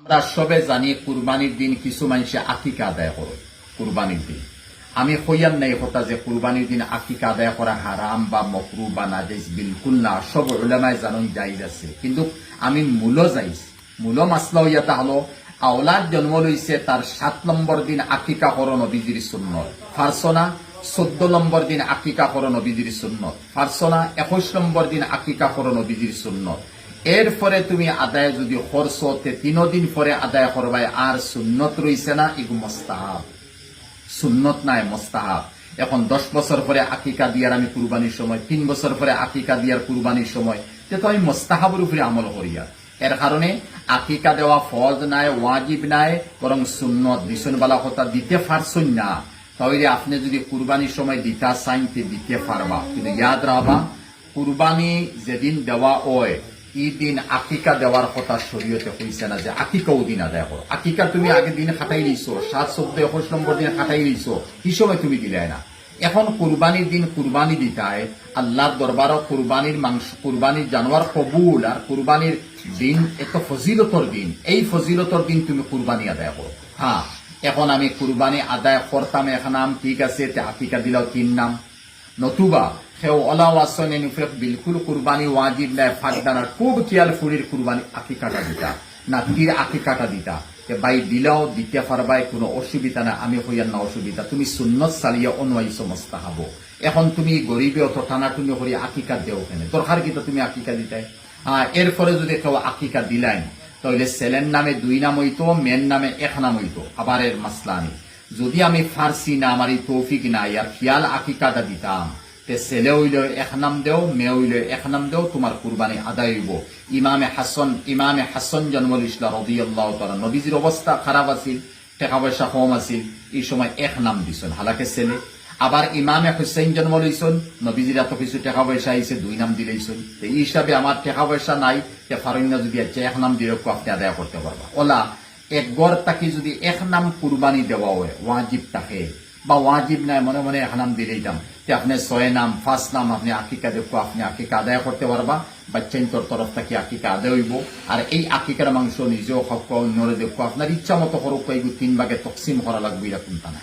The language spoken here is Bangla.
আমরা সবে জানি কুরবানির দিন কিছু মানুষে আকিকা আদায় করে কুরবানির দিন। আমি কইয়ার নাই কথা যে কুরবানির দিন আকিকা আদায় করা হারাম বা মকরু বা নাজাইজ, বিলকুল না। সব উলামায়ে জানুন জায়েজ আছে, কিন্তু আমি মূল যাইজ মূল মাসলা হইয়াটা হলো আওলাদ জন্ম লইছে তার 7 নম্বর দিন আকিকা করো নবীজির সুন্নত ফারসনা, 14 নম্বর দিন আকিকা করো নবীজির সুন্নত ফারসনা, 21 নম্বর দিন আকিকা করো নবীজির সুন্নত। এরপরে তুমি আদায় যদি করছো 3 দিন পরে আদায় করবাই, আর সুন্নত রইছে না, এগু মুস্তাহাব, সুন্নত নাই মুস্তাহাব। এখন 10 বছর পরে আকিকা দিয়ার আমি কুরবানির সময়, 3 বছর পরে আকিকা দিয়ার কুরবানির সময়, তো আমি মুস্তাহাবের উপরে আমল করিয়া। এর কারণে আকিকা দেওয়া ফরজ নাই, ওয়াজিব নাই, বরং সুন্নত দিছন বালা কথা দিতে পারছুন না। তাহলে আপনি যদি কুরবানির সময় দিতা চাইন দিতে পারবা, কিন্তু ইয়াদ রাখবা কুরবানি যেদিন দেওয়া হয় এই দিন আকিকা দেওয়ার কথা শরীয়তে কইছে না যে আকিকাও দিন আদায় করো। আকিকা তুমি আগে দিন খাটাই লইছো, 7, 14, 21 নম্বর দিন খাটাই লইছো, এই সময় তুমি দিলে না। এখন কুরবানির দিন কুরবানি দিতায় আল্লাহর দরবার, কুরবানির মাংস, কুরবানির জানোয়ার কবুল, আর কুরবানির দিন এত ফজিলতর দিন, এই ফজিলতর দিন তুমি কুরবানি আদায় করো। হ্যাঁ, এখন আমি কুরবানি আদায় করতাম এখানাম ঠিক আছে, আকিকা দিলাও 3 নাম, নতুবা সেও অলাও আসনে নুফেক বিলকুল কুরবানি ওয়াজিব নাই, ফাঁকদানার খুব খেয়াল ফুরির কুরবানি আকিকাটা দিতা না, তীর আকিকাটা দিতা ভাই দিলাও দিতে পারবাই, কোনো অসুবিধা না। আমি হইয়ার না অসুবিধা, তুমি সুন্নত চালিয়ে অনওয়াই সমস্ত হবো। এখন তুমি গরিবে অত টানাটুনি করে আকিকা দেও কেন, দরকার কিন্তু তুমি আকিকা দিতাই। এরপরে যদি কেউ আকিকা দিলাই, তাহলে ছেলের নামে 2 নাম হইতো, মেয়ের নামে 1 নাম হইতো। আবার এর মাসলা নেই, যদি আমি ফার্সি না, আমার এই তৌফিক নাই, আর খেয়াল আকিকাটা দিতাম, ছেলে হইল 1 নাম দেও, মেয়ে হইল 1 নাম দেও, তোমার কুরবানি আদায় হইব। ইমামে হাসান জন্ম লিসলা রাদিয়াল্লাহু তাআলা, নবীজির অবস্থা খারাপ আছিল, টাকা পয়সা কম আছিল, এই সময় 1 নাম দিছেন, হালাকে ছেলে। আবার ইমামে হুসাইন জন্ম লইছেন, নবীজির এত কিছু টাকা পয়সা আইছে, 2 নাম দিলেইছেন। এই হিসাবে আমার টাকা পয়সা নাই, ফারুন্না যদি 1 নাম দিলে আপনি আদায় করতে পারবা। ওলা এক গড় তাকে যদি 1 নাম কুরবানি দেওয়া হয় ওয়াজিব তাকে, বা ওয়াজিব নাই মনে মনে 1 নাম দিলেই দাম, আপনি 6 নাম 5 নাম আপনি আকিকা দেখো, আপনি আকিকা আদায় করতে পারবা। বাচ্চাইন্তর তরফ থেকে আকিকা আদায় হইব। আর এই আকিকার মাংস নিজেও খাওয়া, অন্যরে দেখো, আপনার ইচ্ছা মতো করো, 3 ভাগে তকসিম করা লাগবে, এরকমটা না।